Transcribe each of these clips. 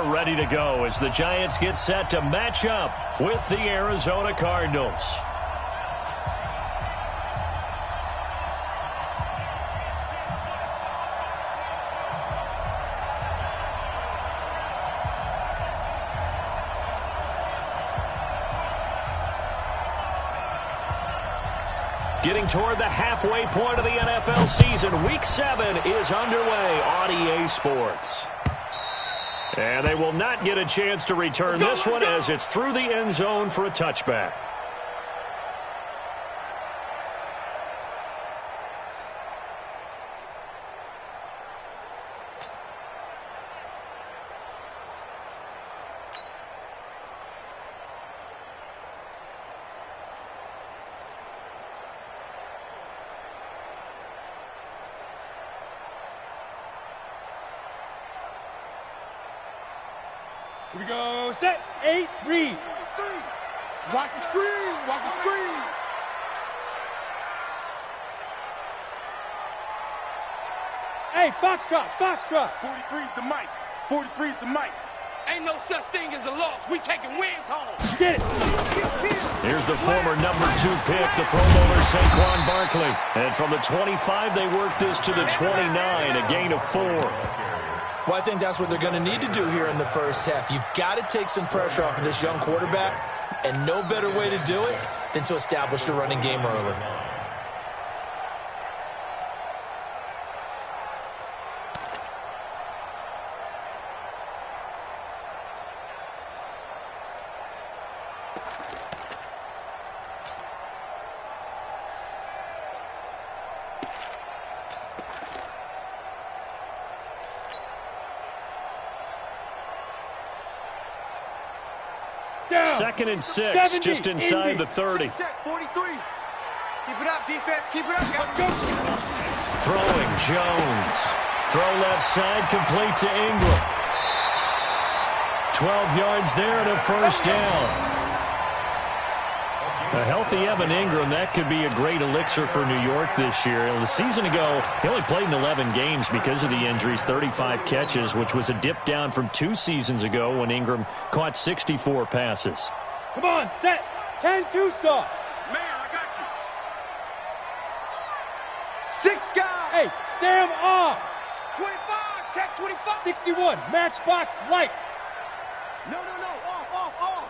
are ready to go as the Giants get set to match up with the Arizona Cardinals. Getting toward the halfway point of the NFL season, Week 7 is underway on EA Sports. And they will not get a chance to return this one as it's through the end zone for a touchback. Here we go, set, 8, read. Watch the screen, watch the screen. Hey, foxtrot, foxtrot. 43's the mic, 43's the mic. Ain't no such thing as a loss. We taking wins home. You get it. Here's the former number 2 pick, the Pro Bowler Saquon Barkley. And from the 25, they work this to the 29, a gain of 4. Well, I think that's what they're going to need to do here in the first half. You've got to take some pressure off of this young quarterback, and no better way to do it than to establish the running game early. Second and 6, 70, just inside the 30. Check, 43. Keep it up, defense. Keep it up. Go. Throwing Jones. Throw left side, complete to Ingram. 12 yards there and a first down. A healthy Evan Ingram, that could be a great elixir for New York this year. The season ago, he only played in 11 games because of the injuries, 35 catches, which was a dip down from 2 seasons ago when Ingram caught 64 passes. Come on, set, 10-2 soft. Man, I got you. 6 guys. Hey, Sam off. 25, check 25. 61, matchbox lights. No. Off.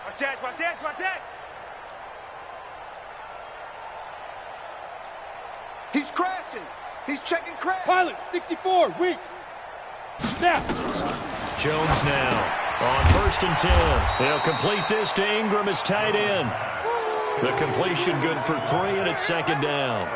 Watch that. He's crashing. He's checking crash. Pilot, 64, weak. Snap. Jones now on 1st and 10. He'll complete this to Ingram as tight end. The completion good for 3, and it's 2nd down.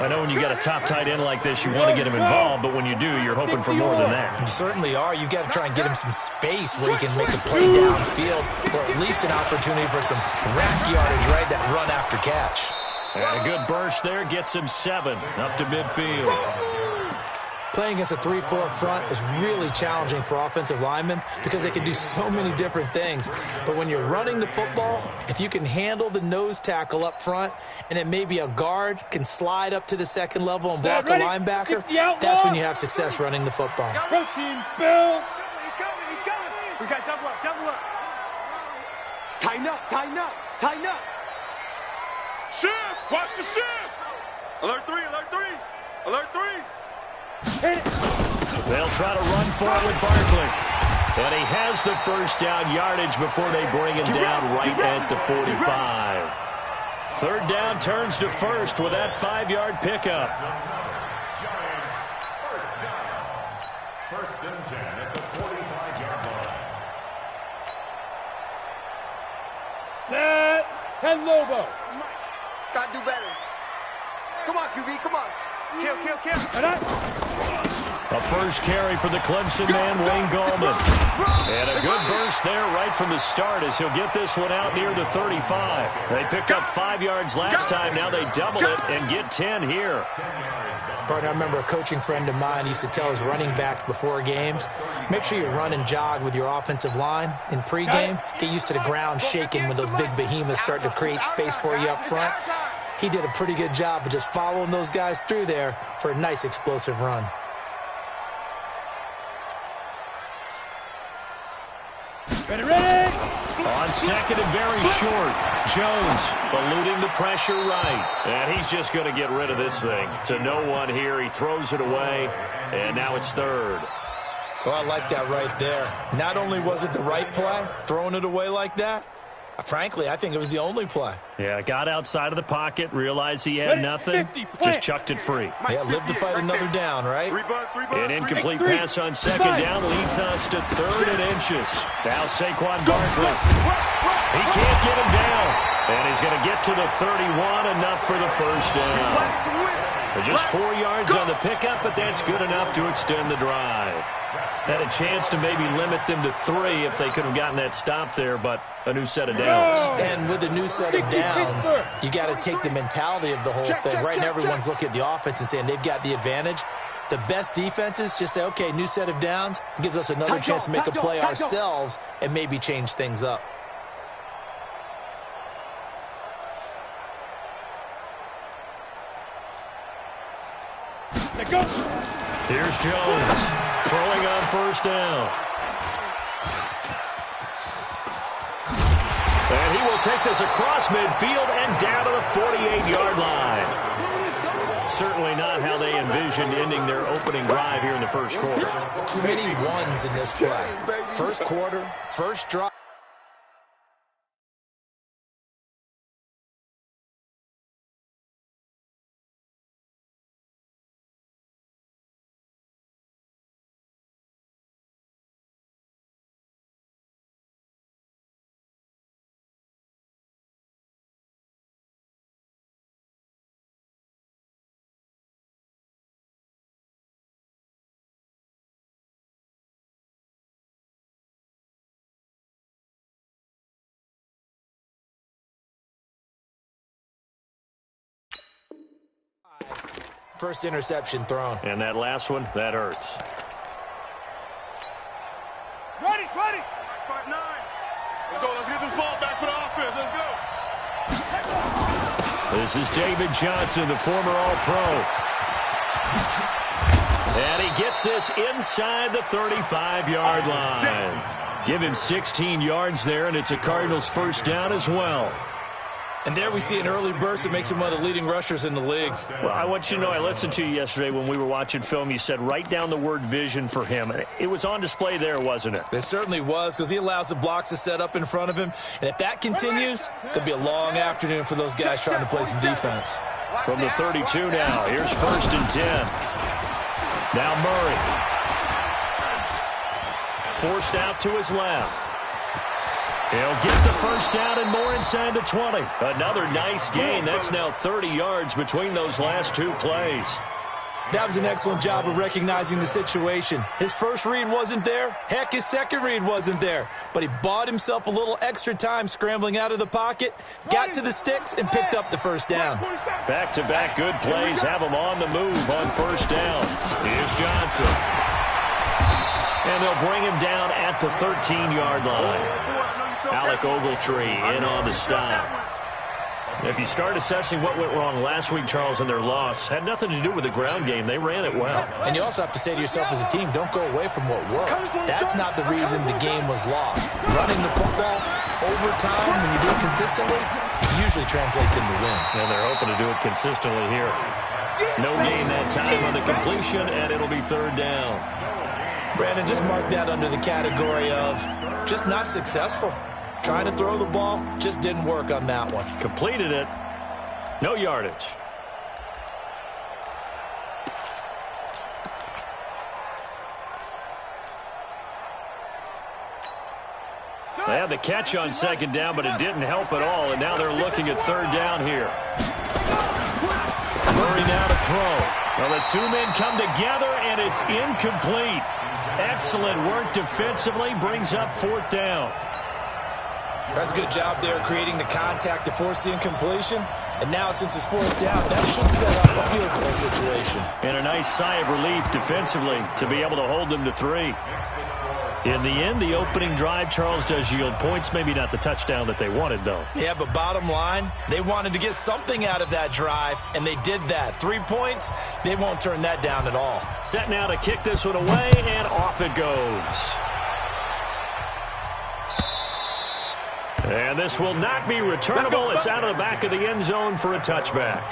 I know when you got a top tight end like this, you want to get him involved, but when you do, you're hoping for more than that. You certainly are. You've got to try and get him some space where he can make a play downfield, or at least an opportunity for some rack yardage, right? That run after catch. And a good burst there gets him 7 up to midfield. Playing against a 3-4 front is really challenging for offensive linemen because they can do so many different things. But when you're running the football, if you can handle the nose tackle up front and then maybe a guard can slide up to the 2nd level and block a linebacker, that's when you have success running the football. Protein spill. He's coming. We got double up. Tighten up. Shift! Watch the shift! Alert 3! Hit it. They'll try to run for it with Barkley. But he has the first down yardage before they bring him down right at the 45. 3rd down turns to 1st with that 5-yard pickup. First and 10 at the 45-yard line. Set, 10 Lobo. Gotta do better. Come on, QB, come on. Kill. A first carry for the Clemson man, Wayne Gallman. And a good burst there right from the start as he'll get this one out near the 35. They picked up 5 yards last time. Now they double it and get 10 here. Partner, I remember a coaching friend of mine used to tell his running backs before games, make sure you run and jog with your offensive line in pregame. Get used to the ground shaking when those big behemoths start to create space for you up front. He did a pretty good job of just following those guys through there for a nice explosive run. Ready. On second and very short, Jones eluding the pressure right. And he's just going to get rid of this thing. To no one here, he throws it away, and now it's third. Well, I like that right there. Not only was it the right play, throwing it away like that, frankly, I think it was the only play. Yeah, got outside of the pocket, realized he had nothing, just chucked it free. Yeah, live to fight another down, right? An incomplete pass on second down leads us to third and inches. Now Saquon Barkley. He can't get him down. And he's going to get to the 31, enough for the first down. Just 4 yards on the pickup, but that's good enough to extend the drive. Had a chance to maybe limit them to 3 if they could have gotten that stop there, but a new set of downs. And with a new set of downs, you got to take the mentality of the whole thing. Right now, everyone's looking at the offense and saying they've got the advantage. The best defenses just say, okay, new set of downs. It gives us another chance to make a play ourselves and maybe change things up. Go. Here's Jones throwing on first down. And he will take this across midfield and down to the 48-yard line. Certainly not how they envisioned ending their opening drive here in the first quarter. Too many ones in this play. First quarter, first drive. First interception thrown. And that last one, that hurts. Ready. 5-9. Let's go. Let's get this ball back for the offense. Let's go. This is David Johnson, the former All-Pro. And he gets this inside the 35-yard line. Give him 16 yards there, and it's a Cardinals first down as well. And there we see an early burst that makes him one of the leading rushers in the league. Well, I want you to know, I listened to you yesterday when we were watching film. You said write down the word vision for him. It was on display there, wasn't it? It certainly was, because he allows the blocks to set up in front of him. And if that continues, there'll be a long afternoon for those guys trying to play some defense. From the 32 now, here's first and 10. Now Murray. Forced out to his left. He'll get the first down and more inside the 20. Another nice gain. That's now 30 yards between those last two plays. That was an excellent job of recognizing the situation. His first read wasn't there. Heck, his second read wasn't there. But he bought himself a little extra time scrambling out of the pocket, got to the sticks, and picked up the first down. Back-to-back good plays have him on the move on first down. Here's Johnson. And they'll bring him down at the 13-yard line. Alec Ogletree in on the stop. If you start assessing what went wrong last week, Charles, in their loss, had nothing to do with the ground game. They ran it well. And you also have to say to yourself as a team, don't go away from what worked. That's not the reason the game was lost. Running the football over time, when you do it consistently, usually translates into wins. And they're hoping to do it consistently here. No gain that time on the completion, and it'll be third down. Brandon, just mark that under the category of just not successful. Trying to throw the ball, just didn't work on that one. Completed it. No yardage. They had the catch on second down, but it didn't help at all, and now they're looking at third down here. Murray now to throw. Well, the two men come together, and it's incomplete. Excellent work defensively, brings up fourth down. That's a good job there creating the contact to force the incompletion. And now, since it's fourth down, that should set up a field goal situation. And a nice sigh of relief defensively to be able to hold them to 3. In the end, the opening drive, Charles, does yield points. Maybe not the touchdown that they wanted, though. Yeah, but bottom line, they wanted to get something out of that drive, and they did that. 3 points, they won't turn that down at all. Set now to kick this one away, and off it goes. And this will not be returnable. It's out of the back of the end zone for a touchback.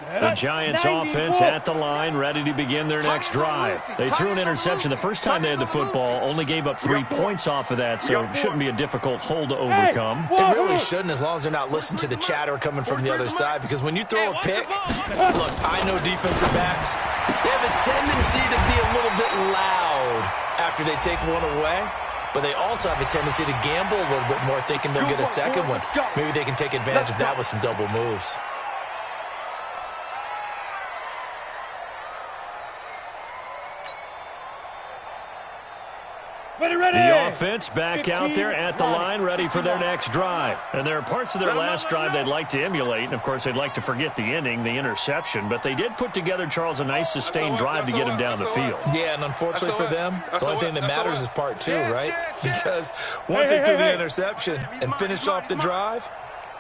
The Giants offense at the line, ready to begin their next drive. They threw an interception the first time they had the football, only gave up 3 points off of that, so it shouldn't be a difficult hole to overcome. It really shouldn't, as long as they're not listening to the chatter coming from the other side, because when you throw a pick, look, I know defensive backs, they have a tendency to be a little bit loud after they take one away, but they also have a tendency to gamble a little bit more, thinking they'll get a second one. Maybe they can take advantage of that with some double moves. The offense back out there at the line, ready for their next drive. And there are parts of their last drive they'd like to emulate, and, of course, they'd like to forget the inning, the interception. But they did put together, Charles, a nice sustained drive to get him down the field. Yeah, and unfortunately for them, the only thing that matters is part two, right? Because once they threw the interception and finished off the drive,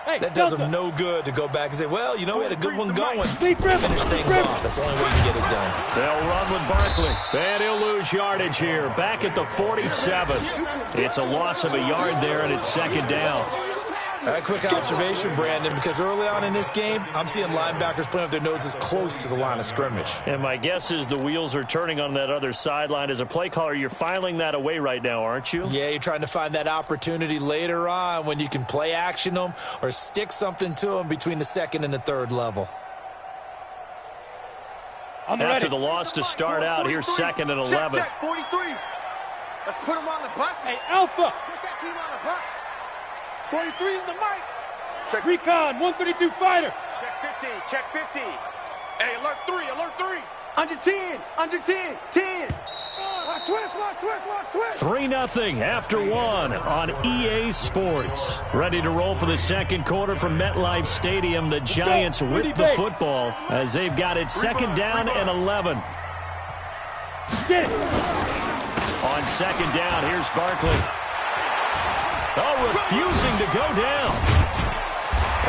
that does them no good to go back and say, well, you know, we had a good one going. Finish things off. That's the only way you can get it done. They'll run with Barkley. And he'll lose yardage here. Back at the 47. It's a loss of a yard there, and it's second down. A quick observation, Brandon, because early on in this game, I'm seeing linebackers playing with their noses close to the line of scrimmage. And my guess is the wheels are turning on that other sideline. As a play caller, you're filing that away right now, aren't you? Yeah, you're trying to find that opportunity later on when you can play action them or stick something to them between the second and the third level. After the loss to start out, here's second and 11. Check, 43. Let's put him on the bus. Hey, Alpha. Put that team on the bus. 43 is the mic. Check. Recon, 132 fighter. Check 50, check 50. Hey, alert 3, alert 3. Under 10, under 10, 10. Watch twist, watch twist, watch twist. 3-0 after one on EA Sports. Ready to roll for the second quarter from MetLife Stadium. The Giants with the football as they've got it second down and 11. Get it. On second down, here's Barkley. Oh, refusing to go down.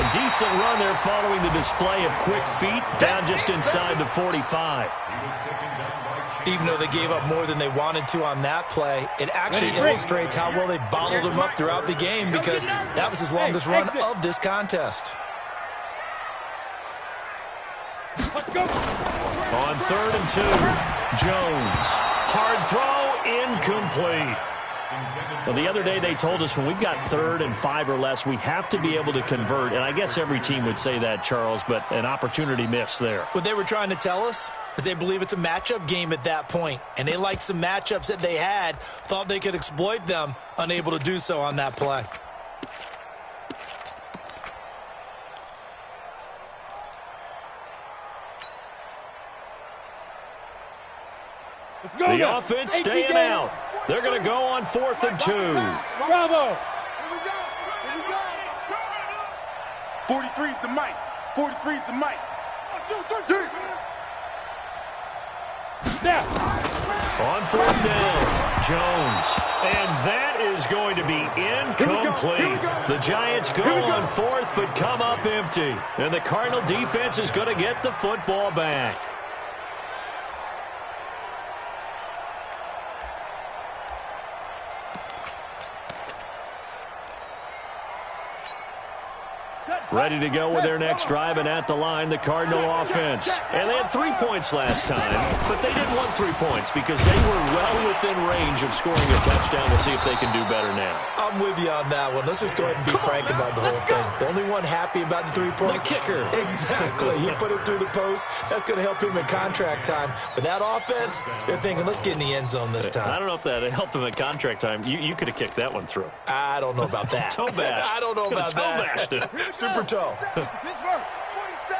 A decent run there following the display of quick feet down just inside the 45. Even though they gave up more than they wanted to on that play, it actually illustrates how well they bottled him up throughout the game, because that was his longest run of this contest. On 3rd and 2, Jones. Hard throw, incomplete. Well, the other day they told us when we've got 3rd and 5 or less, we have to be able to convert. And I guess every team would say that, Charles, but an opportunity missed there. What they were trying to tell us is they believe it's a matchup game at that point. And they liked some matchups that they had, thought they could exploit them, unable to do so on that play. Let's go. The offense staying out. They're going to go on 4th and 2. Bravo. Here we go. Here we go. 43 is the mic. 43 is the mic. Now. On 4th down, Jones. And that is going to be incomplete. The Giants go on 4th but come up empty. And the Cardinal defense is going to get the football back. Ready to go with their next drive, and at the line, the Cardinal offense. And they had 3 points last time, but they didn't want 3 points because they were well within range of scoring a touchdown. We'll see if they can do better now. I'm with you on that one. Let's just go ahead and be frank about the whole thing. The only one happy about the 3-point. The kicker. Exactly. He put it through the post. That's going to help him in contract time. But that offense, they're thinking, let's get in the end zone this time. I don't know if that helped him at contract time. You could have kicked that one through. I don't know about that. Toe bash. I don't know about that. Toe bashed it. Super toe. Pittsburgh, 47.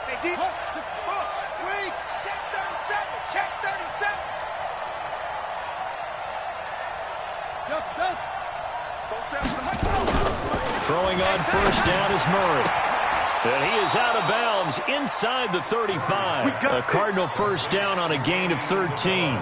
They deep. Wait. Check 37. Check 37. Throwing on 1st down is Murray. And he is out of bounds inside the 35. A Cardinal 1st down on a gain of 13. A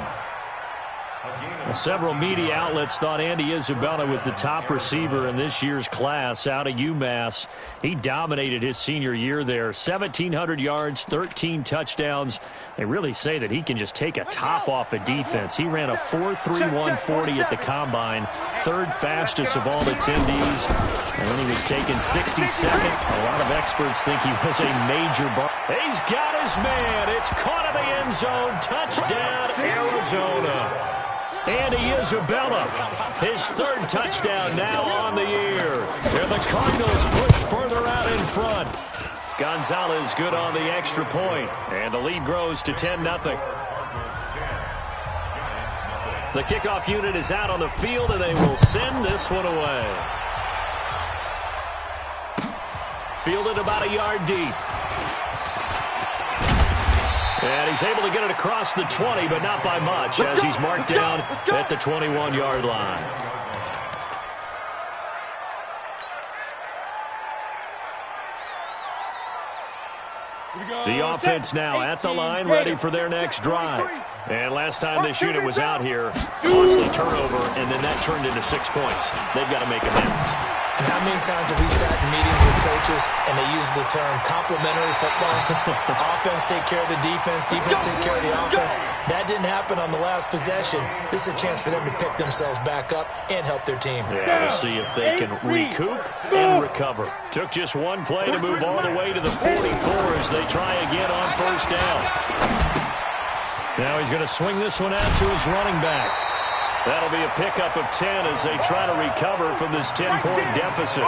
gain Well, several media outlets thought Andy Isabella was the top receiver in this year's class out of UMass. He dominated his senior year there. 1,700 yards, 13 touchdowns. They really say that he can just take a top off a defense. He ran a 4.31 40 at the Combine, third fastest of all attendees. And when he was taken 62nd, a lot of experts think he was a major ball. He's got his man. It's caught in the end zone. Touchdown, Arizona. Andy Isabella, his third touchdown now on the year. And the Cardinals push further out in front. Gonzalez good on the extra point, and the lead grows to 10-0. The kickoff unit is out on the field, and they will send this one away. Fielded about a yard deep. And he's able to get it across the 20, but not by much, as he's marked down at the 21-yard line. The offense now at the line, ready for their next drive. And last time this unit was out here, costly turnover, and then that turned into 6 points. They've got to make amends. And how many times have we sat in meetings with coaches and they use the term complementary football? Offense take care of the defense, defense take care of the offense. That didn't happen on the last possession. This is a chance for them to pick themselves back up and help their team. Yeah, we'll see if they can recoup and recover. Took just one play to move all the way to the 44 as they try again on first down. Now he's going to swing this one out to his running back. That'll be a pickup of 10 as they try to recover from this 10-point deficit.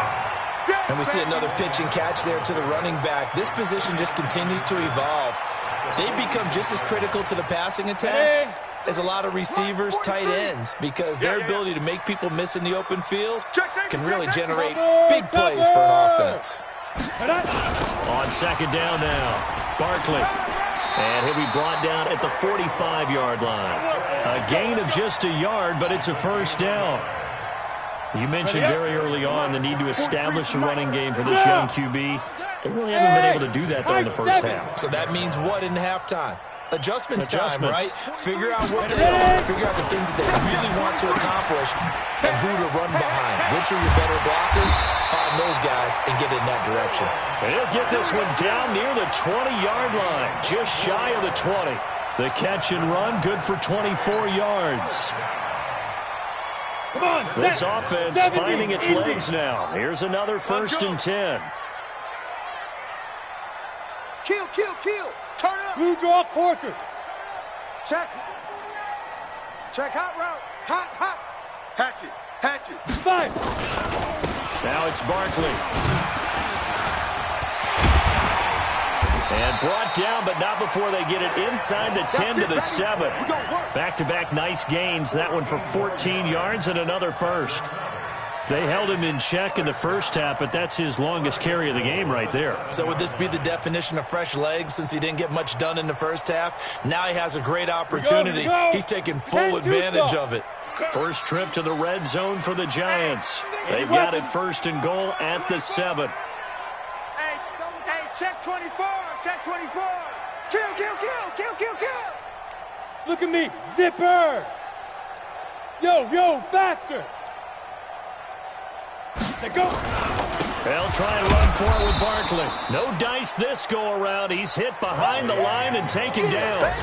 And we see another pitch and catch there to the running back. This position just continues to evolve. They become just as critical to the passing attack as a lot of receivers, tight ends, because their ability to make people miss in the open field can really generate big plays for an offense. On second down now, Barkley. And he'll be brought down at the 45-yard line. A gain of just a yard, but it's a first down. You mentioned very early on the need to establish a running game for this young QB. They really haven't been able to do that, though, in the first half. So that means what in halftime? Adjustments time, right? Figure out what they are, figure out the things that they really want to accomplish, and who to run behind. Which are your better blockers? Find those guys and get in that direction. And he'll get this one down near the 20-yard line, just shy of the 20. The catch and run, good for 24 yards. Come on, this offense finding its legs now. Here's another first and 10. Kill, kill, kill. Turn up. Blue draw quarters. Check. Check hot route. Hot, hot. Hatchet, hatchet. Five. Now it's Barkley. And brought down, but not before they get it inside the 10 to the 7. Back-to-back nice gains. That one for 14 yards and another first. They held him in check in the first half, but that's his longest carry of the game right there. So would this be the definition of fresh legs since he didn't get much done in the first half? Now he has a great opportunity. He's taking full advantage of it. First trip to the red zone for the Giants. They've got it first and goal at the 7. Hey, check 24, check 24. Kill, kill, kill, kill, kill, kill. Look at me, zipper. Yo, faster. Go. They'll try and run for it with Barkley. No dice this go-around. He's hit behind the line and taken down.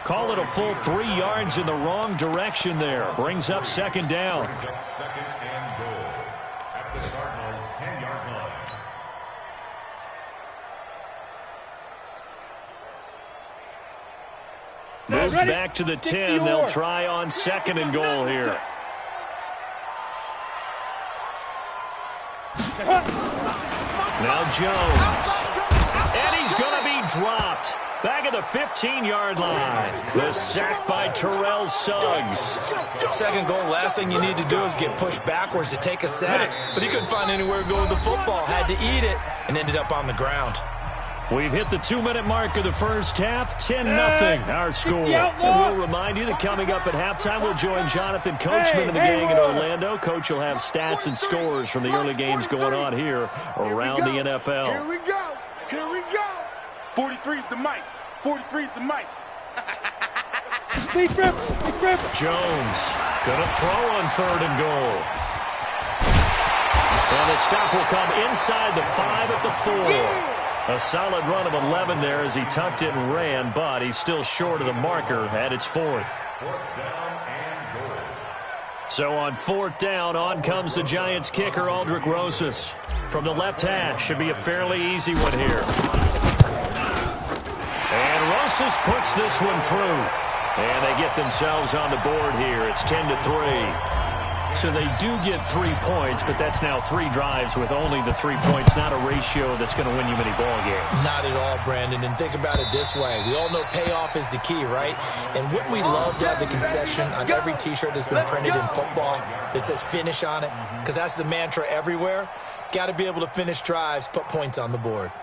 Call it a full 3 yards in the wrong direction there. Brings up second down. Second and goal at the Cardinals' 10-yard line. Moved back to the 10. They'll try on second and goal here. Now Jones. And he's going to be dropped. Back at the 15-yard line. The sack by Terrell Suggs. Second goal, last thing you need to do is get pushed backwards to take a sack. But he couldn't find anywhere to go with the football. Had to eat it and ended up on the ground. We've hit the 2-minute mark of the first half. 10-0 our score. And we'll remind you that coming up at halftime, we'll join Jonathan Coachman and the gang in Orlando. Coach will have stats and scores from the early games going on here around the NFL. Here we go. Here we go. 43's the mic. 43's the mic. Jones gonna throw on 3rd and goal. And the stop will come inside the 5 at the 4. A solid run of 11 there as he tucked it and ran, but he's still short of the marker at its 4th. So on 4th down, on comes the Giants kicker, Aldrick Rosas. From the left hash, should be a fairly easy one here. And Rosas puts this one through. And they get themselves on the board here. It's 10-3. So they do get 3 points, but that's now 3 drives with only the 3 points. Not a ratio that's going to win you many ball games. Not at all, Brandon. And think about it this way. We all know payoff is the key, right? And wouldn't we love to have the concession on every T-shirt that's been printed in football that says finish on it? Because that's the mantra everywhere. Got to be able to finish drives, put points on the board.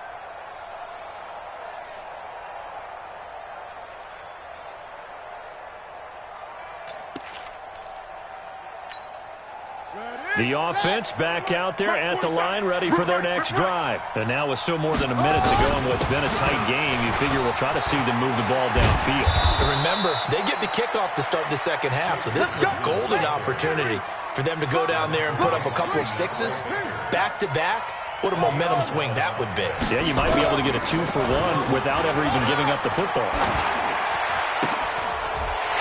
The offense back out there at the line, ready for their next drive. And now with still more than a minute to go in what's been a tight game, you figure we'll try to see them move the ball downfield. And remember, they get the kickoff to start the second half, so this is a golden opportunity for them to go down there and put up a couple of 6s back-to-back. What a momentum swing that would be. Yeah, you might be able to get a 2-for-1 without ever even giving up the football.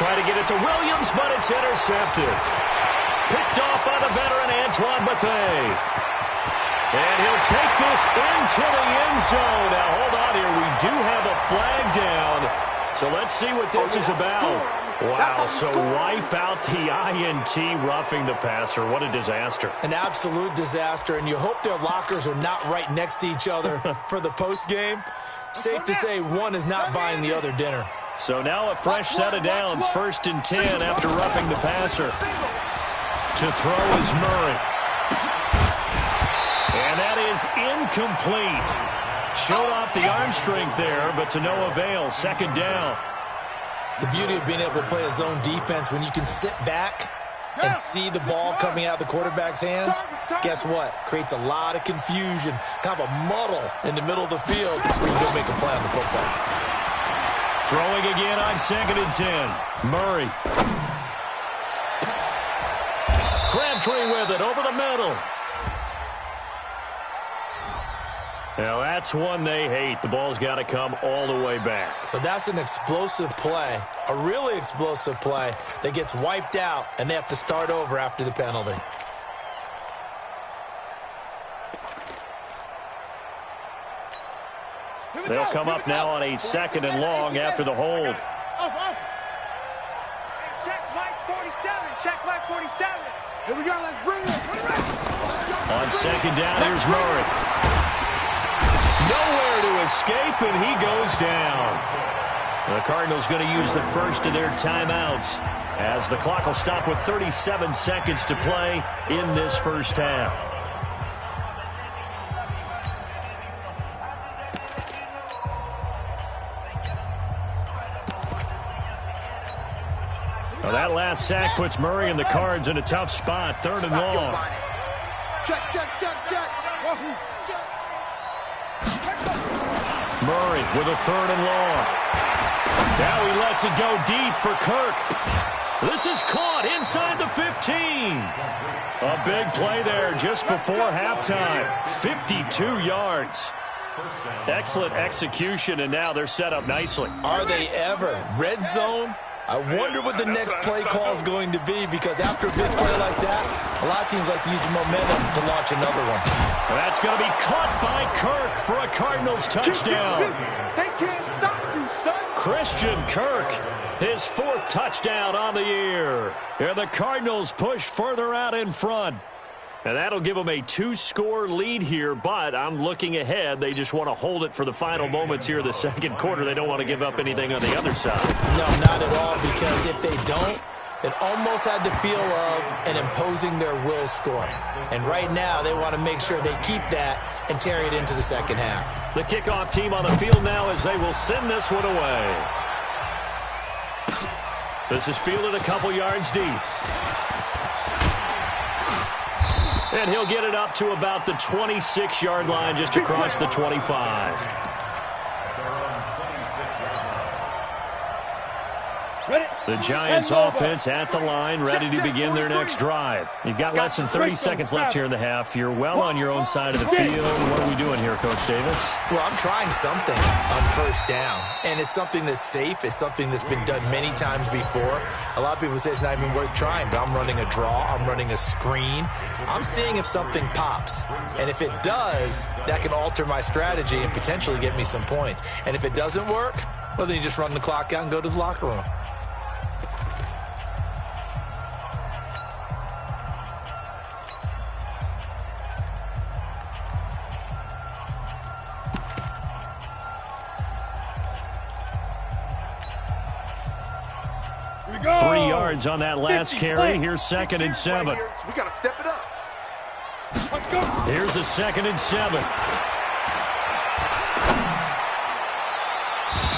Try to get it to Williams, but it's intercepted. Picked off by the veteran Antoine Bethea. And he'll take this into the end zone. Now, hold on here. We do have a flag down. So let's see what this is about. Wow, so wipe out the INT, roughing the passer. What a disaster. An absolute disaster, and you hope their lockers are not right next to each other for the postgame. Safe to say one is not buying the other dinner. So now a fresh set of downs. 1st and 10 after roughing the passer. To throw is Murray. And that is incomplete. Showed off the arm strength there, but to no avail. 2nd down. The beauty of being able to play a zone defense when you can sit back and see the ball coming out of the quarterback's hands, guess what? Creates a lot of confusion, kind of a muddle in the middle of the field where you go make a play on the football. Throwing again on 2nd and 10. Murray. Crabtree with it over the middle. Now that's one they hate. The ball's got to come all the way back. So that's an explosive play, a really explosive play that gets wiped out, and they have to start over after the penalty. They'll come up now on a 2nd and long after the hold. Check Mike 47. Check Mike 47. Here we go. Let's bring it. On 2nd down, here's Murray. Nowhere to escape, and he goes down. The Cardinals going to use the first of their timeouts as the clock will stop with 37 seconds to play in this first half. Well, that last sack puts Murray and the Cards in a tough spot. 3rd and long. Check. Murray with a 3rd and long. Now he lets it go deep for Kirk. This is caught inside the 15. A big play there just before halftime. 52 yards. Excellent execution, and now they're set up nicely. Are they ever? Red zone? I wonder what the next play call is going to be, because after a big play like that, a lot of teams like to use the momentum to launch another one. That's going to be caught by Kirk for a Cardinals touchdown. They can't stop you, son. Christian Kirk, his 4th touchdown on the year. And the Cardinals push further out in front. And that'll give them a 2-score lead here, but I'm looking ahead. They just want to hold it for the final moments here of the 2nd quarter. They don't want to give up anything on the other side. No, not at all, because if they don't, it almost had the feel of an imposing their will score. And right now, they want to make sure they keep that and carry it into the 2nd half. The kickoff team on the field now as they will send this one away. This is fielded a couple yards deep. And he'll get it up to about the 26-yard line, just across the 25. The Giants offense at the line, ready to begin their next drive. You've got less than 30 seconds left here in the half. You're well on your own side of the field. What are we doing here, Coach Davis? Well, I'm trying something on first down, and it's something that's safe. It's something that's been done many times before. A lot of people say it's not even worth trying, but I'm running a draw. I'm running a screen. I'm seeing if something pops, and if it does, that can alter my strategy and potentially get me some points. And if it doesn't work, well, then you just run the clock out and go to the locker room. Go. 3 yards on that last carry. Here's 2nd and 7. We got to step it up. Let's go. Here's a 2nd and 7.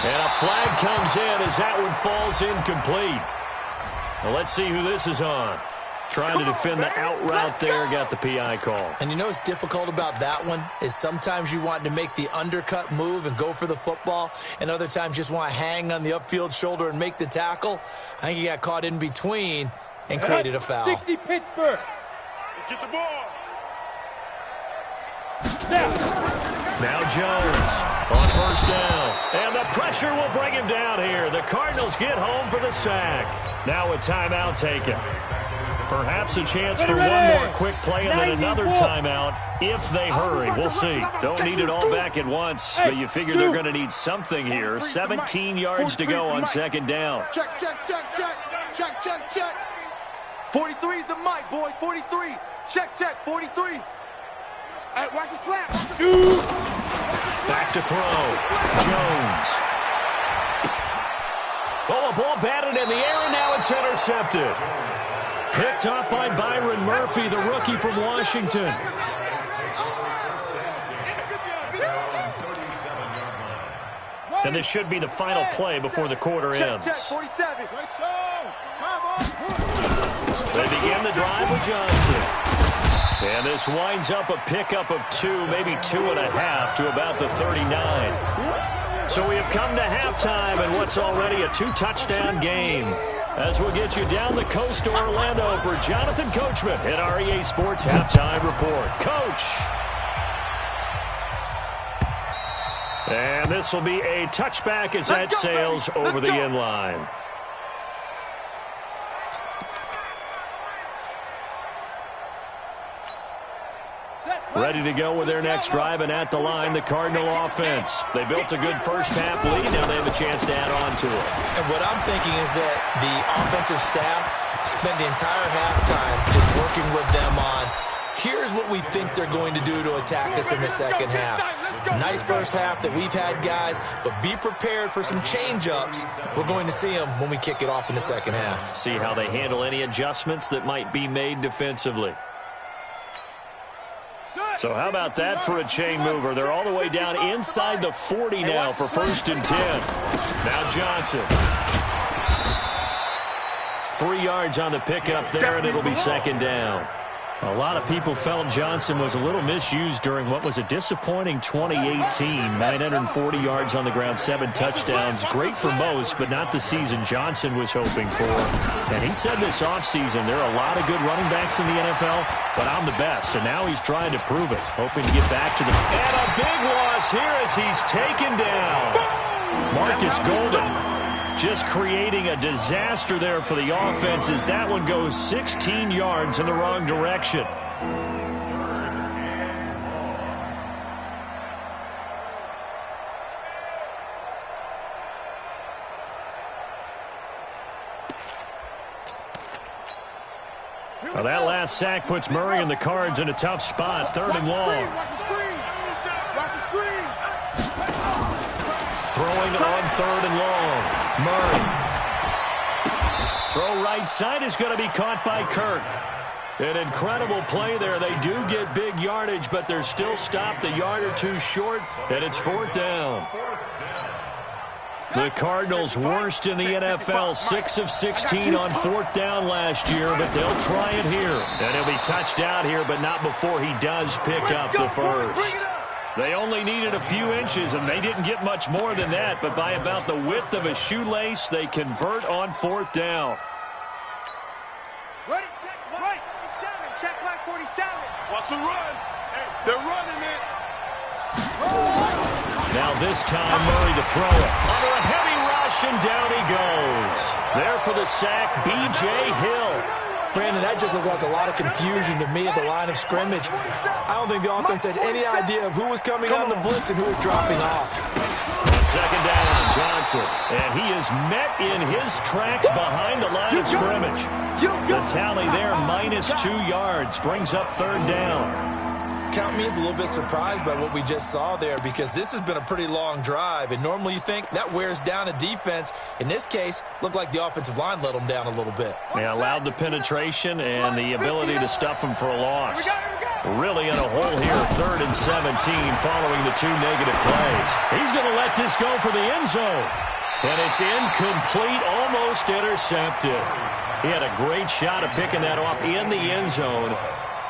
And a flag comes in as that one falls incomplete. Well, let's see who this is on. Trying to defend the out route there, got the PI call. And you know what's difficult about that one is sometimes you want to make the undercut move and go for the football, and other times just want to hang on the upfield shoulder and make the tackle. I think he got caught in between and created a foul. 60 Pittsburgh. Let's get the ball. Now Jones on first down. And the pressure will bring him down here. The Cardinals get home for the sack. Now a timeout taken. Perhaps a chance for one more quick play and then another timeout if they hurry. We'll see. Don't need it all back at once, but you figure they're going to need something here. 17 yards to go on 2nd down. Check, check, check, check. Check, check, check. 43 is the mic, boy. 43. Check, check. 43. Hey, watch the slap. Shoot. Back to throw. Jones. Oh, a ball batted in the air, and now it's intercepted. Picked up by Byron Murphy, the rookie from Washington. And this should be the final play before the quarter ends. Check, 47. They begin the drive with Johnson. And this winds up a pickup of 2, maybe 2.5 to about the 39. So we have come to halftime in what's already a 2-touchdown game. As we'll get you down the coast to Orlando for Jonathan Coachman at our EA Sports Halftime Report. Coach. And this will be a touchback as that sails over the end line. Ready to go with their next drive, and at the line, the Cardinal offense. They built a good first-half lead. Now they have a chance to add on to it. And what I'm thinking is that the offensive staff spent the entire halftime just working with them on, here's what we think they're going to do to attack us in the second half. Nice first half that we've had, guys, but be prepared for some change-ups. We're going to see them when we kick it off in the second half. See how they handle any adjustments that might be made defensively. So how about that for a chain mover? They're all the way down inside the 40 now for 1st and 10. Now Johnson. 3 yards on the pickup there, and it'll be 2nd down. A lot of people felt Johnson was a little misused during what was a disappointing 2018. 940 yards on the ground, 7 touchdowns. Great for most, but not the season Johnson was hoping for. And he said this offseason, there are a lot of good running backs in the NFL, but I'm the best. And now he's trying to prove it, hoping to get back to the... And a big loss here as he's taken down. Marcus Golden just creating a disaster there for the offense as that one goes 16 yards in the wrong direction. Well, that last sack puts Murray and the Cards in a tough spot. 3rd and long. Watch the screen. Watch the screen. Throwing on 3rd and long. Murray. Throw right side is going to be caught by Kirk. An incredible play there. They do get big yardage, but they're still stopped a yard or two short, and it's 4th down. The Cardinals worst in the NFL, 6 of 16 on 4th down last year, but they'll try it here. And he'll be touched out here, but not before he does pick up the first. They only needed a few inches, and they didn't get much more than that, but by about the width of a shoelace, they convert on 4th down. Ready, check, right, 47, check back 47. Watch the run. They're running it. Now this time, Murray to throw it. Under a heavy rush, and down he goes. There for the sack, B.J. Hill. Brandon, that just looked like a lot of confusion to me at the line of scrimmage. I don't think the offense had any idea of who was coming on the blitz and who was dropping off. On 2nd down, Johnson. And he is met in his tracks behind the line of scrimmage. The tally there, -2 yards, brings up 3rd down. Count me as a little bit surprised by what we just saw there, because this has been a pretty long drive, and normally you think that wears down a defense. In this case, looked like the offensive line let them down a little bit. They allowed the penetration and the ability to stuff them for a loss. Really in a hole here, 3rd and 17 following the 2 negative plays. He's going to let this go for the end zone. And it's incomplete, almost intercepted. He had a great shot at picking that off in the end zone.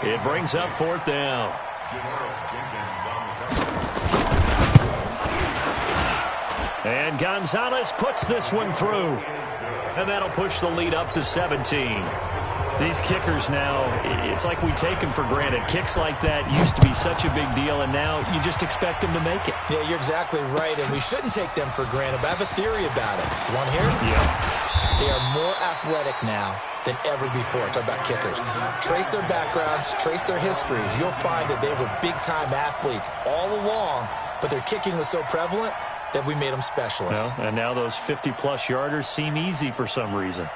It brings up 4th down. And Gonzalez puts this one through. And that'll push the lead up to 17. These kickers now, it's like we take them for granted. Kicks like that used to be such a big deal, and now you just expect them to make it. Yeah, you're exactly right, and we shouldn't take them for granted, but I have a theory about it. You want to hear it? Yeah. They are more athletic now than ever before. Talk about kickers. Trace their backgrounds, trace their histories. You'll find that they were big-time athletes all along, but their kicking was so prevalent that we made them specialists. Well, and now those 50-plus yarders seem easy for some reason.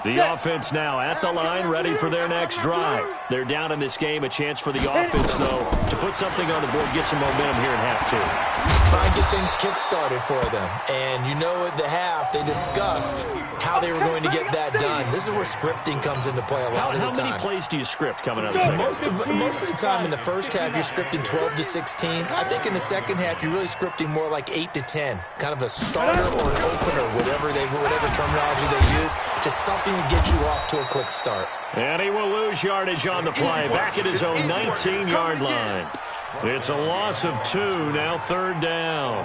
The offense now at the line, ready for their next drive. They're down in this game. A chance for the offense, though, to put something on the board, get some momentum here in half 2. Try and get things kick-started for them. And you know at the half, they discussed how they were going to get that done. This is where scripting comes into play a lot of the time. How many plays do you script coming out of the second half? Most of the time in the first half, you're scripting 12 to 16. I think in the second half, you're really scripting more like 8 to 10. Kind of a starter or an opener, whatever terminology they use. Just something to get you off to a quick start. And he will lose yardage on the play, back at his own 19-yard line. It's a loss of 2, now 3rd down.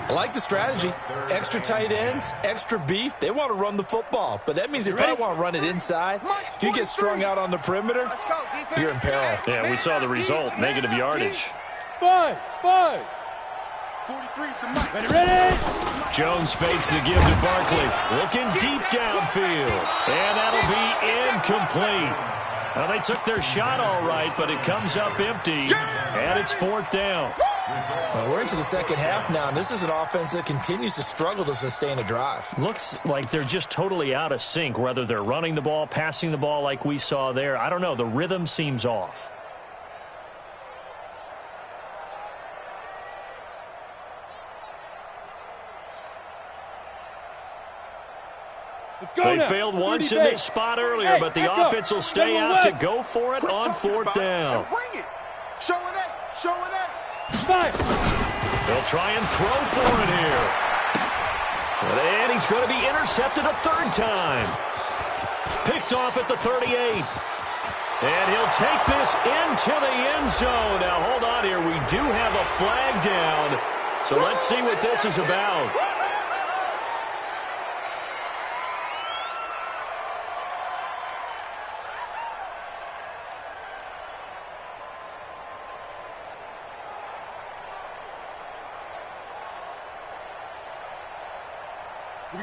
I like the strategy. Extra tight ends, extra beef. They want to run the football, but that means they probably want to run it inside. If you get strung out on the perimeter, you're in peril. Yeah, we saw the result, negative yardage. Five. 43's the mic. Ready? Jones fakes the give to Barkley, looking deep downfield, and that'll be incomplete. Now, they took their shot all right, but it comes up empty, and it's 4th down. Well, we're into the second half now, and this is an offense that continues to struggle to sustain a drive. Looks like they're just totally out of sync, whether they're running the ball, passing the ball like we saw there. I don't know. The rhythm seems off. They failed once in this spot earlier, but the offense will stay out to go for it on 4th down. Bring it. Show it. They'll try and throw for it here. And he's going to be intercepted a 3rd time. Picked off at the 38. And he'll take this into the end zone. Now, hold on here. We do have a flag down. So let's see what this is about.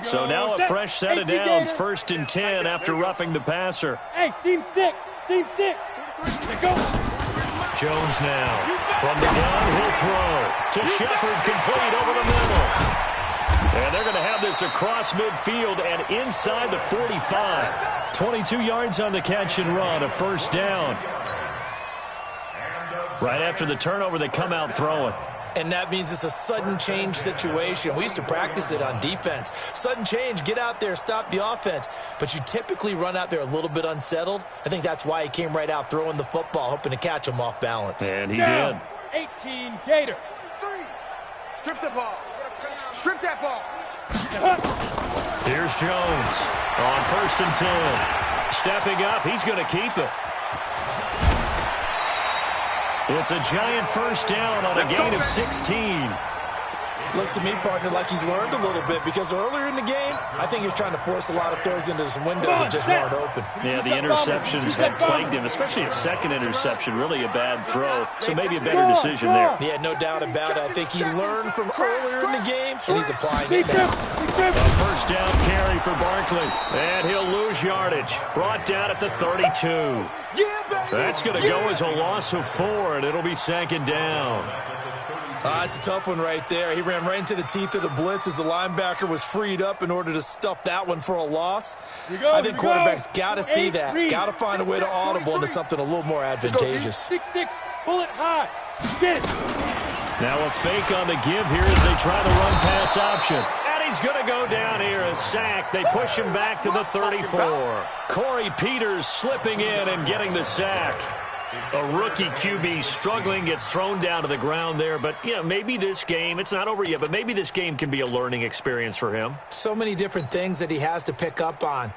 So now a fresh set of downs, 1st and 10 after roughing the passer. Hey, seam 6. Go. Jones now from the gun, he'll throw to Shepard, complete over the middle. And they're going to have this across midfield and inside the 45. 22 yards on the catch and run, a 1st down. Right after the turnover, they come out throwing. And that means it's a sudden change situation. We used to practice it on defense. Sudden change, get out there, stop the offense. But you typically run out there a little bit unsettled. I think that's why he came right out throwing the football, hoping to catch him off balance. And he did. 18 Gator. 3. Strip the ball. Strip that ball. Here's Jones on 1st and 10. Stepping up, he's going to keep it. It's a giant first down on a gain of 16. Looks to me, partner, like he's learned a little bit because earlier in the game, I think he was trying to force a lot of throws into some windows that just weren't open. Yeah, the interceptions had plagued him, especially a second interception, really a bad throw. So maybe a better decision there. Yeah, no doubt about it. I think he learned from earlier in the game, and he's applying it now. A first down carry for Barkley, and he'll lose yardage. Brought down at the 32. That's going to go as a loss of 4, and it'll be second down. It's a tough one right there. He ran right into the teeth of the blitz as the linebacker was freed up in order to stuff that one for a loss. I think quarterbacks got to see that. Got to find a way to audible into something a little more advantageous. 6-6, pull it high. Get it. Now a fake on the give here as they try the run-pass option. And he's going to go down here, a sack. They push him back to the 34. Corey Peters slipping in and getting the sack. A rookie QB struggling, gets thrown down to the ground there. But, you know, maybe this game, it's not over yet, but maybe this game can be a learning experience for him. So many different things that he has to pick up on.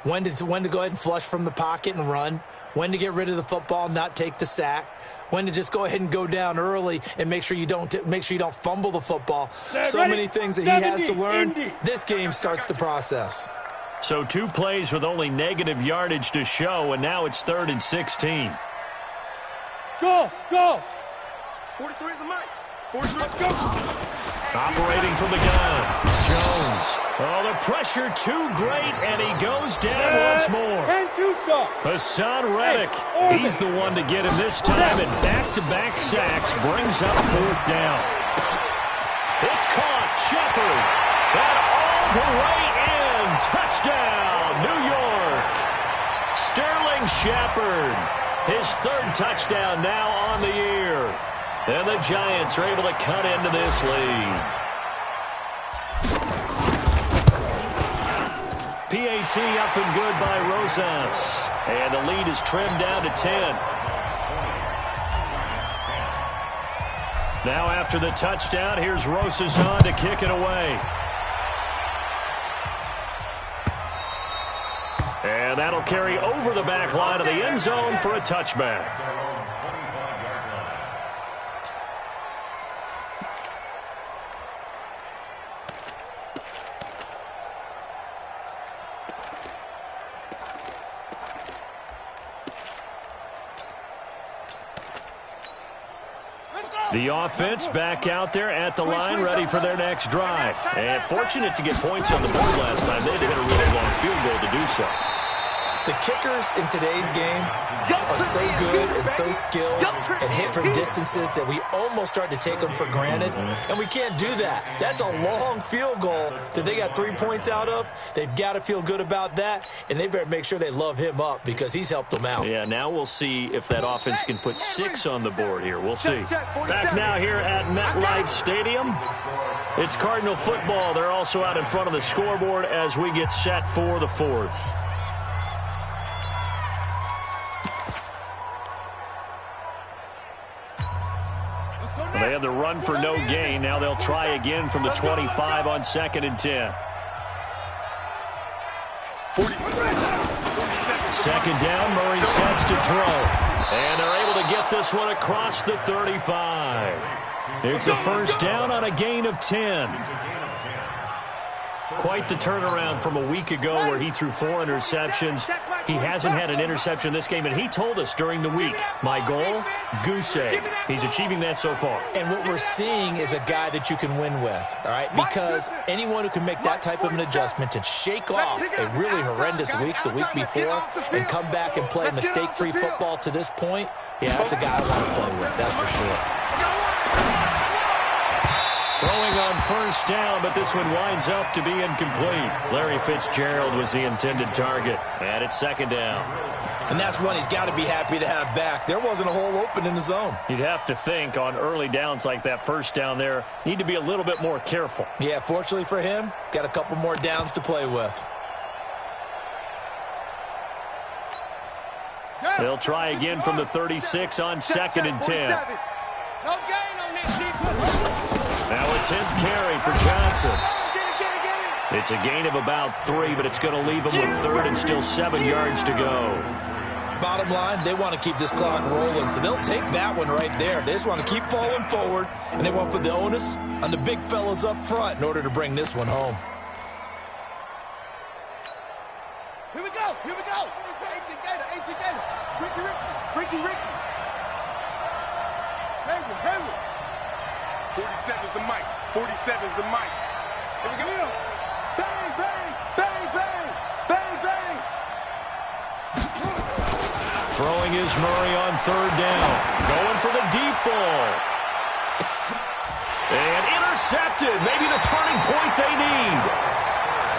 When to go ahead and flush from the pocket and run. When to get rid of the football, not take the sack. When to just go ahead and go down early and make sure you don't fumble the football. So many things that he has to learn. This game starts the process. So 2 plays with only negative yardage to show, and now it's 3rd and 16. Go, go. 43 is the mic. 43, go. Operating from the gun, Jones. Oh, the pressure too great, and he goes down once more. Hassan Reddick, he's the one to get him this time, and back-to-back sacks brings up 4th down. It's caught, Shepard, and all the way in. Touchdown, New York. Sterling Shepard. His 3rd touchdown now on the year. And the Giants are able to cut into this lead. PAT up and good by Rosas. And the lead is trimmed down to 10. Now after the touchdown, here's Rosas on to kick it away. And that'll carry over the back line of the end zone for a touchback. The offense back out there at the line, ready for their next drive. And fortunate to get points on the board last time. They had to hit a really long field goal to do so. The kickers in today's game are so good and so skilled and hit from distances that we almost start to take them for granted, and we can't do that. That's a long field goal that they got 3 points out of. They've got to feel good about that, and they better make sure they love him up because he's helped them out. Yeah, now we'll see if that offense can put 6 on the board here. We'll see. Back now here at MetLife Stadium. It's Cardinal football. They're also out in front of the scoreboard as we get set for the 4th. They had the run for no gain. Now they'll try again from the 25 on 2nd and 10. 2nd down, Murray sets to throw. And they're able to get this one across the 35. It's a first down on a gain of 10. Quite the turnaround from a week ago where he threw 4 interceptions. He hasn't had an interception this game, and he told us during the week, my goal, goose egg. He's achieving that so far. And what we're seeing is a guy that you can win with, all right? Because anyone who can make that type of an adjustment and shake off a really horrendous week the week before and come back and play mistake-free football to this point, yeah, that's a guy I want to play with, that's for sure. Throwing on first down, but this one winds up to be incomplete. Larry Fitzgerald was the intended target, and it's 2nd down. And that's one he's got to be happy to have back. There wasn't a hole open in the zone. You'd have to think on early downs like that first down there, need to be a little bit more careful. Yeah, fortunately for him, got a couple more downs to play with. They'll try again from the 36 on 2nd and 10. No gain on this defense. Now a 10th carry for Johnson. It's a gain of about 3, but it's going to leave him with 3rd and still 7 yards to go. bottom line, they want to keep this clock rolling, so they'll take that one right there. They just want to keep falling forward, and they want to put the onus on the big fellas up front in order to bring this one home. Here we go. Here we go. Ancient Gator. Ancient Gator. Ricky. Hayward. 47's the mic. 47's the mic. Here we go. Bang, bang, bang, bang, bang, bang. Throwing is Murray on third down. Going for the deep ball. And intercepted. Maybe the turning point they need.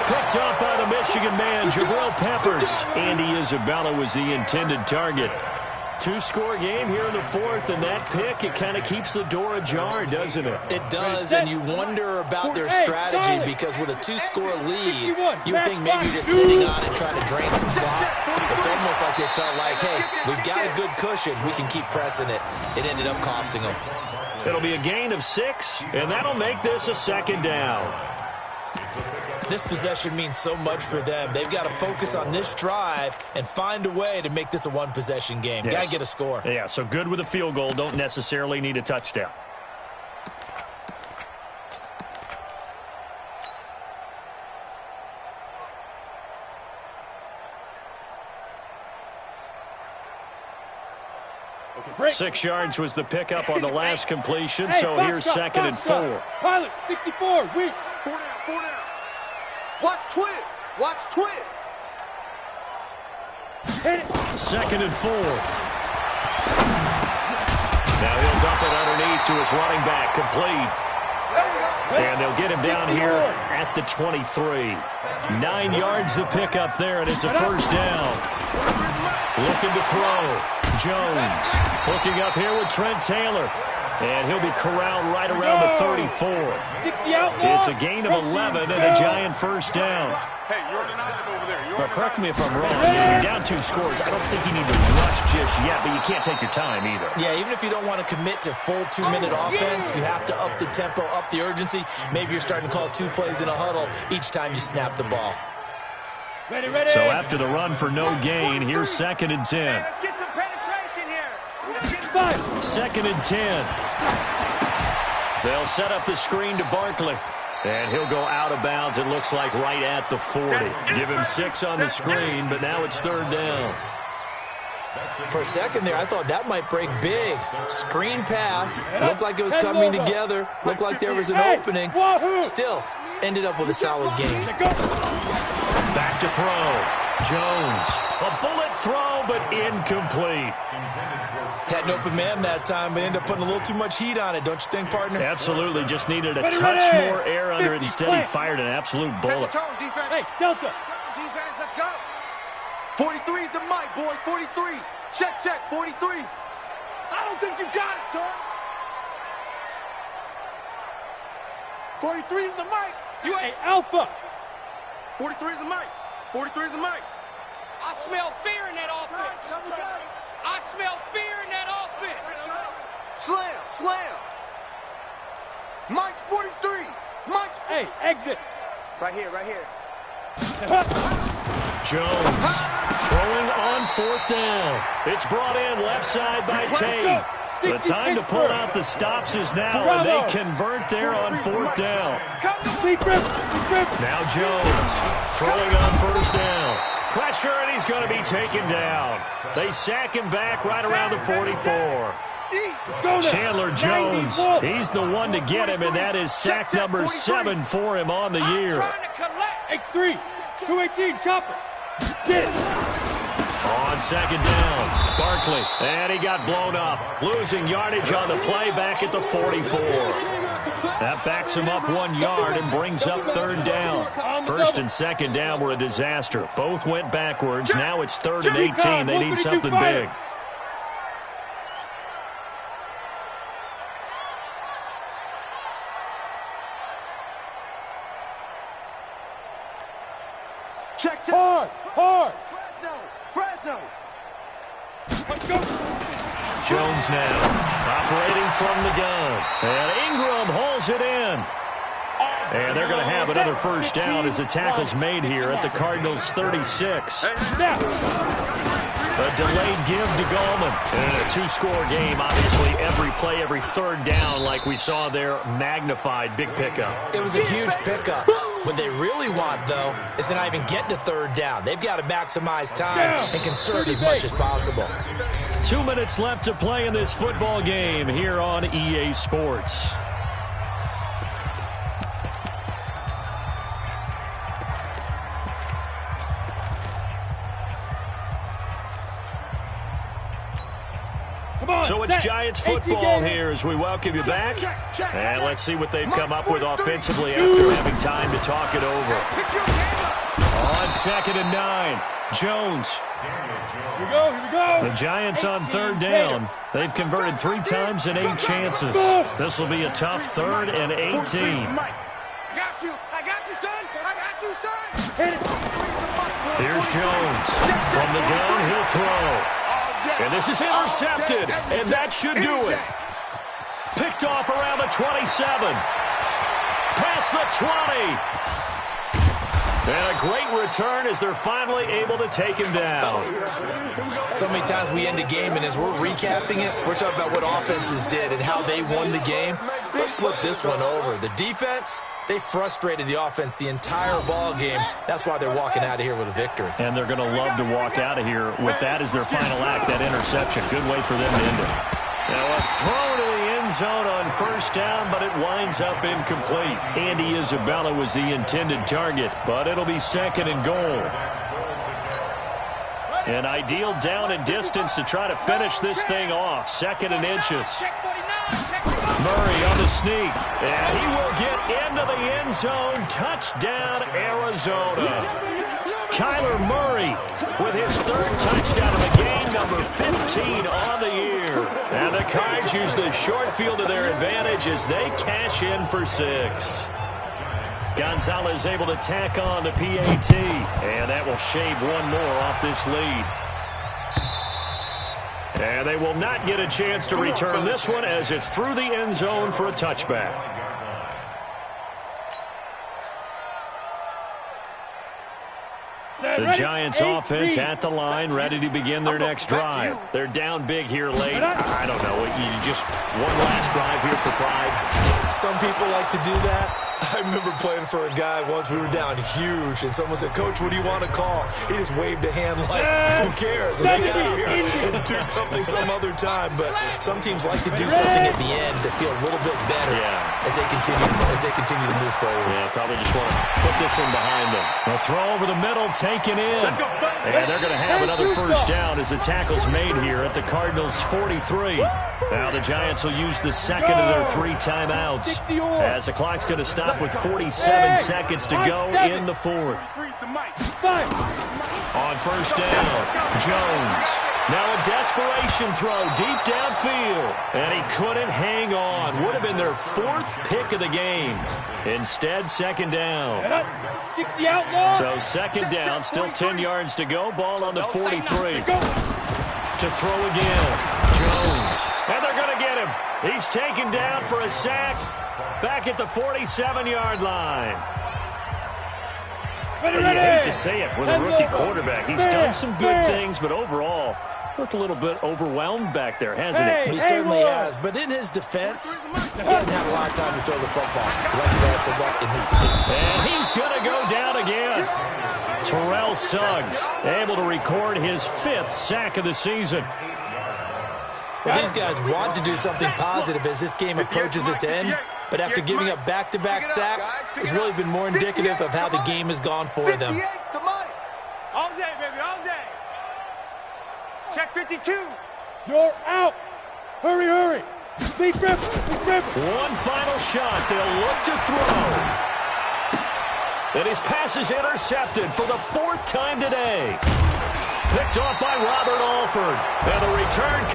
Picked up by the Michigan man, Jabril Peppers. Andy Isabella was the intended target. Two-score game here in the fourth, and that pick, it kind of keeps the door ajar, doesn't it? It does, and you wonder about their strategy because with a two-score lead, you would think maybe you're just sitting on it trying to drain some clock. It's almost like they felt like, hey, we've got a good cushion. We can keep pressing it. It ended up costing them. It'll be a gain of 6, and that'll make this a second down. This possession means so much for them. They've got to focus on this drive and find a way to make this a one-possession game. Yes. Got to get a score. Yeah, so good with a field goal. Don't necessarily need a touchdown. Okay, 6 yards was the pickup on the last completion, Hey, so here's second and 4. Pilot, 64, weak. 4 down. Watch twist. Hit it. Second and 4. Now he'll dump it underneath to his running back, complete. And they'll get him down here at the 23. 9 yards the pickup there, and it's a first down. Looking to throw. Jones hooking up here with Trent Taylor. And he'll be corralled right around the 34. 60 outlaw. It's a gain of 11 and a giant first down. Hey, you're undeniable over there. Now, correct me if I'm wrong. You're down 2 scores. I don't think you need to rush just yet, but you can't take your time either. Yeah, even if you don't want to commit to full 2-minute offense, you have to up the tempo, up the urgency. Maybe you're starting to call 2 plays in a huddle each time you snap the ball. Ready. So after the run for no gain, here's second and 10. Let's get some penetration here. Second and 10. They'll set up the screen to Barkley. And he'll go out of bounds, it looks like, right at the 40. Give him 6 on the screen, but now it's third down. For a second there, I thought that might break big. Screen pass. Looked like it was coming together. Looked like there was an opening. Still, ended up with a solid game. Back to throw. Jones. A bullet throw, but incomplete. Had an open man that time, but ended up putting a little too much heat on it, don't you think, partner? Absolutely. Just needed a touch more air under it. Instead, he fired an absolute bullet. Hey, Delta. Defense, let's go. 43 is the mic, boy. 43. Check, 43. I don't think you got it, son. 43 is the mic. You ain't Alpha. 43 is the mic. 43 is the mic. I smell fear in that offense. I smell fear in that offense. Slam. Mike's 43. Mike's. Hey, exit. Right here. Jones throwing on fourth down. It's brought in left side by Tate. The time to pull out the stops is now, and they convert there on fourth down. Now Jones throwing on first down. Pressure, and he's going to be taken down. They sack him back right around the 44. Chandler Jones, he's the one to get him, and that is sack number 7 for him on the year. X3, 218, chopper. Get it. On second down, Barkley, and he got blown up. Losing yardage on the play back at the 44. That backs him up 1 yard and brings up third down. First and second down were a disaster. Both went backwards. Now it's third and 18. They need something big. Check. Hard. Fresno. Let's go. Jones now operating from the gun. And Ingram hauls it in. And they're going to have another first down as the tackle's made here at the Cardinals 36. A delayed give to Gallman. And in a two-score game, obviously every play, every third down, like we saw there, magnified. Big pickup. It was a huge pickup. What they really want, though, is to not even get to third down. They've got to maximize time and conserve as much as possible. 2 minutes left to play in this football game here on EA Sports. So it's Giants football here as we welcome you back. And let's see what they've come up with offensively after having time to talk it over. On 2nd and 9, Jones. Here we go. The Giants on third down. They've converted 3 times in 8 chances. This will be a tough 3rd and 18. I got you, son. Here's Jones. From the gun, he'll throw. And this is intercepted, and that should do it. Picked off around the 27. Past the 20. And a great return as they're finally able to take him down. So many times we end a game, and as we're recapping it, we're talking about what offenses did and how they won the game. Let's flip this one over. The defense, they frustrated the offense the entire ball game. That's why they're walking out of here with a victory. And they're going to love to walk out of here with that as their final act, that interception. Good way for them to end it. Now a throw to the end zone on first down, but it winds up incomplete. Andy Isabella was the intended target, but it'll be 2nd and goal. An ideal down and distance to try to finish this thing off. 2nd and inches. Murray on the sneak, and he will get into the end zone. Touchdown, Arizona. Kyler Murray with his 3rd touchdown of the game, number 15 on the year. And the Cards use the short field to their advantage as they cash in for 6. Gonzalez able to tack on the PAT, and that will shave one more off this lead. And they will not get a chance to return this one as it's through the end zone for a touchback. The Giants offense at the line, ready to begin their next drive. They're down big here late. I don't know. You just one last drive here for pride. Some people like to do that. I remember playing for a guy once. We were down huge, and someone said, "Coach, what do you want to call?" He just waved a hand like, "Who cares? Let's get out of here and do something some other time." But some teams like to do something at the end to feel a little bit better as they continue to move forward. Yeah, probably just want to put this one behind them. A throw over the middle, taken in. And they're going to have another first down as the tackle's made here at the Cardinals' 43. Now the Giants will use the 2nd of their 3 timeouts as the clock's going to stop with 47 seconds to go in the 4th. On first down, Jones. Now a desperation throw deep downfield. And he couldn't hang on. Would have been their 4th pick of the game. Instead, 2nd down. 60 outlaw. So 2nd down, still 10 yards to go. Ball on the 43. To throw again. Jones. And they're going to get him. He's taken down for a sack. Back at the 47-yard line. You hate to say it with a rookie quarterback. He's done some good things, but overall, looked a little bit overwhelmed back there, hasn't he? He certainly has. But in his defense, he hasn't had a lot of time to throw the football. Like you guys said that in his defense. And he's going to go down again. Terrell Suggs able to record his 5th sack of the season. Well, these guys want to do something positive as this game approaches its end. But after giving up back-to-back sacks, it's really been more indicative of how the game has gone for them. All day, baby, all day. Check 52. You're out. Hurry. Lead grip. One final shot. They'll look to throw. And his pass is intercepted for the 4th time today. Picked off by Robert Alford. And the return